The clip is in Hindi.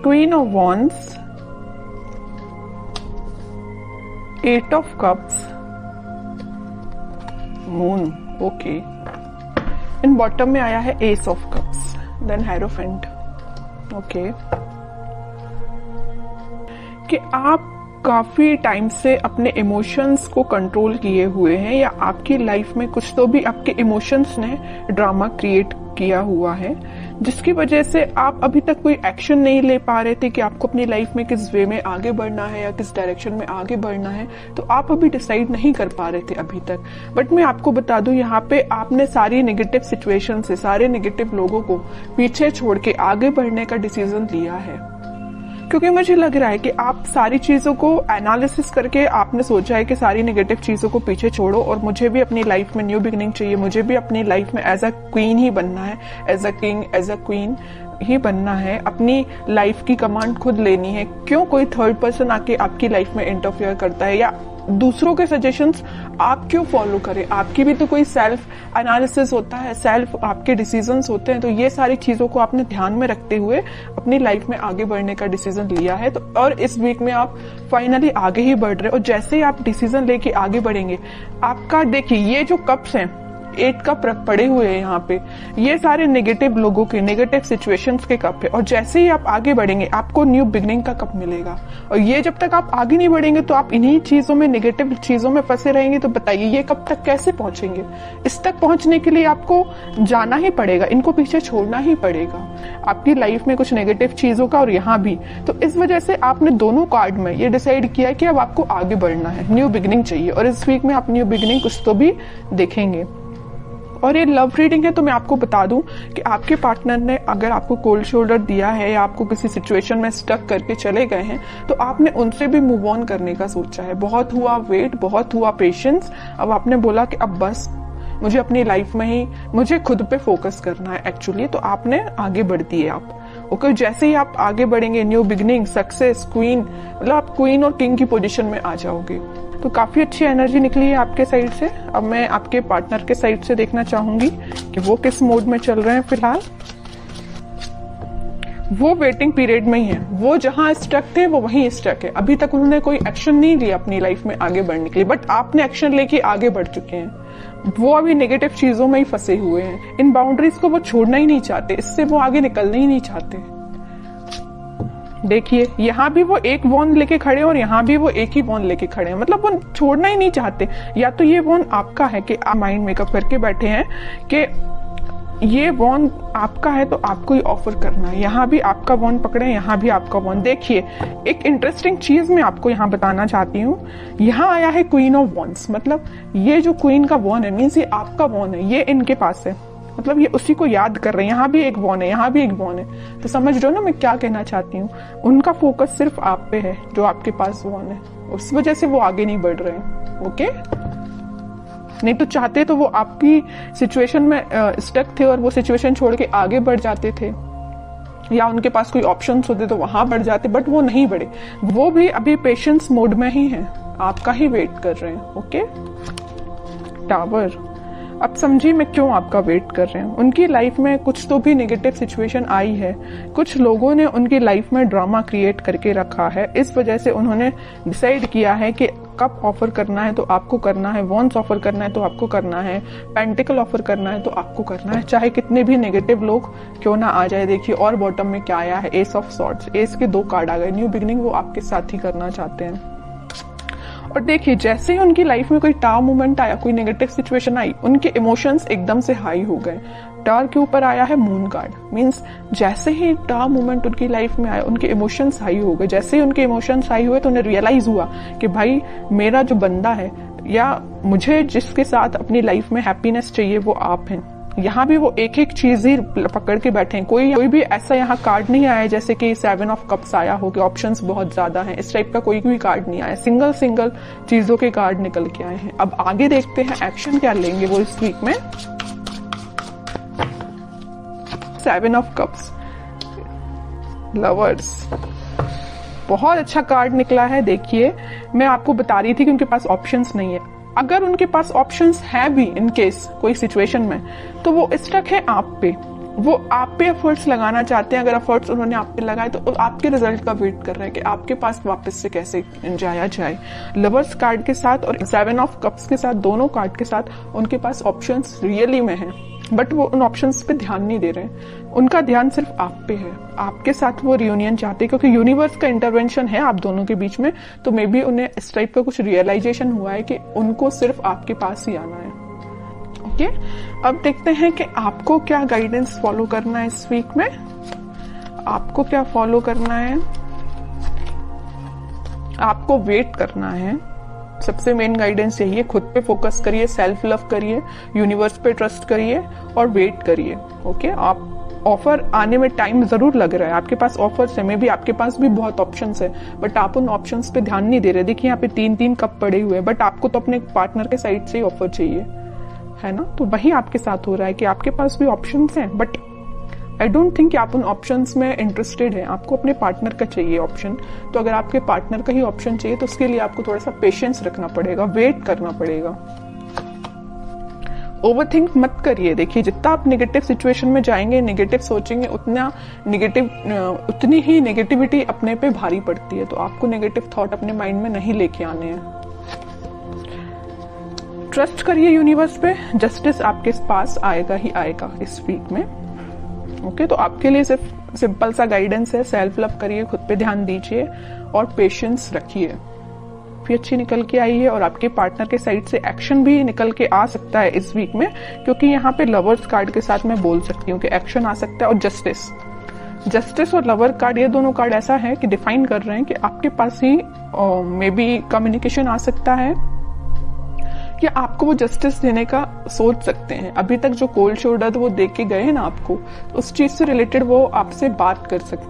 Queen of wands, 8 of cups, moon, okay. इन बॉटम में आया है ace of cups, then hierophant, okay. कि आप काफी टाइम से अपने इमोशंस को कंट्रोल किए हुए हैं, या आपकी लाइफ में कुछ तो भी आपके इमोशंस ने ड्रामा क्रिएट किया हुआ है, जिसकी वजह से आप अभी तक कोई एक्शन नहीं ले पा रहे थे कि आपको अपनी लाइफ में किस वे में आगे बढ़ना है या किस डायरेक्शन में आगे बढ़ना है। तो आप अभी डिसाइड नहीं कर पा रहे थे अभी तक। बट मैं आपको बता दूं, यहाँ पे आपने सारी नेगेटिव सिचुएशन से, सारे नेगेटिव लोगों को पीछे छोड़ के आगे बढ़ने का डिसीजन लिया है, क्योंकि मुझे लग रहा है कि आप सारी चीजों को एनालिसिस करके आपने सोचा है कि सारी नेगेटिव चीजों को पीछे छोड़ो और मुझे भी अपनी लाइफ में न्यू बिगिनिंग चाहिए, मुझे भी अपनी लाइफ में एज अ क्वीन ही बनना है, as a king, as a queen ही बनना है, अपनी लाइफ की कमांड खुद लेनी है। क्यों कोई थर्ड पर्सन आके आपकी लाइफ में इंटरफेयर करता है, या दूसरों के सजेशंस आप क्यों फॉलो करें? आपकी भी तो कोई सेल्फ एनालिसिस होता है, सेल्फ आपके डिसीजंस होते हैं। तो ये सारी चीजों को आपने ध्यान में रखते हुए अपनी लाइफ में आगे बढ़ने का डिसीजन लिया है। तो और इस वीक में आप फाइनली आगे ही बढ़ रहे हो, और जैसे ही आप डिसीजन लेके आगे बढ़ेंगे, आपका देखिए ये जो कप्स हैं, 8 कप पड़े हुए हैं यहाँ पे, ये सारे नेगेटिव लोगों के, नेगेटिव सिचुएशंस के कप है। और जैसे ही आप आगे बढ़ेंगे आपको न्यू बिगनिंग का कप मिलेगा। और ये जब तक आप आगे नहीं बढ़ेंगे तो आप इन्हीं चीजों में, नेगेटिव चीजों में फंसे रहेंगे। तो बताइए ये कब तक कैसे पहुंचेंगे? इस तक पहुंचने के लिए आपको जाना ही पड़ेगा, इनको पीछे छोड़ना ही पड़ेगा आपकी लाइफ में कुछ नेगेटिव चीजों का, और यहाँ भी। तो इस वजह से आपने दोनों कार्ड में ये डिसाइड किया है कि अब आपको आगे बढ़ना है, न्यू बिगनिंग चाहिए। और इस वीक में आप न्यू बिगनिंग कुछ तो भी देखेंगे। और ये लव रीडिंग है, तो मैं आपको बता दूं कि आपके पार्टनर ने अगर आपको कोल्ड शोल्डर दिया है या आपको किसी सिचुएशन में स्टक करके चले गए हैं, तो आपने उनसे भी मूव ऑन करने का सोचा है। बहुत हुआ वेट, बहुत हुआ पेशेंस, अब आपने बोला कि अब बस मुझे अपनी लाइफ में ही, मुझे खुद पे फोकस करना है एक्चुअली। तो आपने आगे बढ़ दिए आप, ओके। जैसे ही आप आगे बढ़ेंगे, न्यू बिगनिंग, सक्सेस, क्वीन, मतलब आप क्वीन और किंग की पोजीशन में आ जाओगे। तो काफी अच्छी एनर्जी निकली है आपके साइड से। अब मैं आपके पार्टनर के साइड से देखना चाहूंगी कि वो किस मोड में चल रहे हैं फिलहाल। वो वेटिंग पीरियड में ही है, वो जहां स्टक थे वो वहीं स्टक है। अभी तक उन्होंने कोई एक्शन नहीं लिया अपनी लाइफ में आगे बढ़ने के लिए, बट आपने एक्शन लेके आगे बढ़ चुके हैं। वो अभी नेगेटिव चीजों में ही फंसे हुए हैं, इन बाउंड्रीज को वो छोड़ना ही नहीं चाहते, इससे वो आगे निकलना ही नहीं चाहते। देखिए यहाँ भी वो एक वॉन्ड लेके खड़े हैं और यहाँ भी वो एक ही वॉन्ड लेके खड़े हैं, मतलब वो छोड़ना ही नहीं चाहते। या तो ये वॉन्ड आपका है कि आप माइंड मेकअप करके बैठे हैं कि ये वॉन्ड आपका है तो आपको ही ऑफर करना है। यहाँ भी आपका वॉन्ड पकड़े, यहाँ भी आपका वॉन्ड। देखिए एक इंटरेस्टिंग चीज मैं आपको यहाँ बताना चाहती हूँ। यहाँ आया है क्वीन ऑफ वॉन्ड्स, मतलब ये जो क्वीन का वॉन्ड है मीन्स ये आपका वॉन्ड है, ये इनके पास है, मतलब ये उसी को याद कर रहे हैं। यहाँ भी एक वॉन है, यहाँ भी एक वॉन है। तो समझ रहे हो ना मैं क्या कहना चाहती हूँ? उनका फोकस सिर्फ आप पे है, जो आपके पास वॉन है, उस वजह से वो आगे नहीं बढ़ रहे हैं, ओके। नहीं तो चाहते तो वो आपकी सिचुएशन में स्टक थे और वो सिचुएशन छोड़ के आगे बढ़ जाते थे, या उनके पास कोई ऑप्शंस होते तो वहां बढ़ जाते, बट वो नहीं बढ़े। वो भी अभी पेशेंस मोड में ही है, आपका ही वेट कर रहे हैं, ओके। टावर, अब समझिए मैं क्यों आपका वेट कर रहे हैं। उनकी लाइफ में कुछ तो भी नेगेटिव सिचुएशन आई है, कुछ लोगों ने उनकी लाइफ में ड्रामा क्रिएट करके रखा है। इस वजह से उन्होंने डिसाइड किया है कि कप ऑफर करना है तो आपको करना है, वॉन्स ऑफर करना है तो आपको करना है, पेंटिकल ऑफर करना है तो आपको करना है, चाहे कितने भी नेगेटिव लोग क्यों ना आ जाए। देखिए और बॉटम में क्या आया है, एस ऑफ सॉर्ड्स, एस के 2 कार्ड आ गए। न्यू बिगिनिंग वो आपके साथ ही करना चाहते हैं। और देखिए जैसे ही उनकी लाइफ में कोई टावर मोमेंट आया, कोई नेगेटिव सिचुएशन आई, उनके इमोशंस एकदम से हाई हो गए। टावर के ऊपर आया है मून कार्ड, मींस जैसे ही टावर मोमेंट उनकी लाइफ में आया उनके इमोशंस हाई हो गए। जैसे ही उनके इमोशंस हाई हुए तो उन्हें रियलाइज हुआ कि भाई मेरा जो बंदा है या मुझे जिसके साथ अपनी लाइफ में हैप्पीनेस चाहिए वो आप हैं। यहाँ भी वो एक एक चीज ही पकड़ के बैठे हैं। कोई भी ऐसा यहाँ कार्ड नहीं आया जैसे कि 7 ऑफ कप्स आया हो कि ऑप्शंस बहुत ज्यादा हैं, इस टाइप का कोई भी कार्ड नहीं आया। सिंगल चीजों के कार्ड निकल के आए हैं। अब आगे देखते हैं एक्शन क्या लेंगे वो इस वीक में। 7 ऑफ कप्स, लवर्स, बहुत अच्छा कार्ड निकला है। देखिए मैं आपको बता रही थी कि उनके पास ऑप्शंस नहीं है। अगर उनके पास ऑप्शंस है भी इन केस कोई सिचुएशन में, तो वो स्टक है आप पे। वो आप पे एफर्ट्स लगाना चाहते हैं। अगर एफर्ट्स उन्होंने आप पे लगाए तो आपके रिजल्ट का वेट कर रहे हैं कि आपके पास वापस से कैसे जाया जाए। लवर्स कार्ड के साथ और 7 ऑफ कप्स के साथ, दोनों कार्ड के साथ उनके पास ऑप्शंस रियली में हैं, बट वो उन ऑप्शंस पे ध्यान नहीं दे रहे। उनका ध्यान सिर्फ आप पे है, आपके साथ वो रियूनियन चाहते हैं क्योंकि यूनिवर्स का इंटरवेंशन है आप दोनों के बीच में। तो मे बी उन्हें इस टाइप का कुछ रियलाइजेशन हुआ है कि उनको सिर्फ आपके पास ही आना है। ओके, अब देखते हैं कि आपको क्या गाइडेंस फॉलो करना है इस वीक में। आपको क्या फॉलो करना है? आपको वेट करना है। सबसे मेन गाइडेंस यही है, खुद पे फोकस करिए, सेल्फ लव करिए, यूनिवर्स पे ट्रस्ट करिए और वेट करिए। ओके, आप ऑफर आने में टाइम जरूर लग रहा है, आपके पास ऑफर्स है, मे बी आपके पास भी बहुत ऑप्शंस है, बट आप उन ऑप्शंस पे ध्यान नहीं दे रहे। देखिए यहाँ पे 3-3 कप पड़े हुए हैं, बट आपको तो अपने पार्टनर के साइड से ही ऑफर चाहिए, है ना। तो वही आपके साथ हो रहा है कि आपके पास भी ऑप्शंस हैं, बट आई डोंट थिंक कि आप उन ऑप्शंस में इंटरेस्टेड हैं। आपको अपने पार्टनर का चाहिए ऑप्शन। तो अगर आपके पार्टनर का ही ऑप्शन चाहिए तो उसके लिए आपको थोड़ा सा पेशेंस रखना पड़ेगा, वेट करना पड़ेगा। ओवरथिंक मत करिए। देखिए जितना आप नेगेटिव सिचुएशन में जाएंगे, नेगेटिव सोचेंगे, उतनी ही नेगेटिविटी अपने पे भारी पड़ती है। तो आपको नेगेटिव थॉट अपने माइंड में नहीं लेके आने हैं। ट्रस्ट करिए यूनिवर्स पे, जस्टिस आपके पास आएगा ही आएगा इस वीक में। ओके, तो आपके लिए सिर्फ सिंपल सा गाइडेंस है, सेल्फ लव करिए, खुद पे ध्यान दीजिए और पेशेंस रखिए। भी अच्छी निकल के आई है और आपके पार्टनर के साइड से एक्शन भी निकल के आ सकता है इस वीक में, क्योंकि यहाँ पे लवर्स कार्ड के साथ मैं बोल सकती हूँ कि एक्शन आ सकता है। और जस्टिस और लवर कार्ड, ये दोनों कार्ड ऐसा है कि डिफाइन कर रहे हैं कि आपके पास ही मे बी कम्युनिकेशन आ सकता है या आपको वो जस्टिस देने का सोच सकते हैं। अभी तक जो कोल्ड शोल्डर वो दे के गए हैं ना आपको, उस चीज से रिलेटेड वो आपसे बात कर सकते हैं।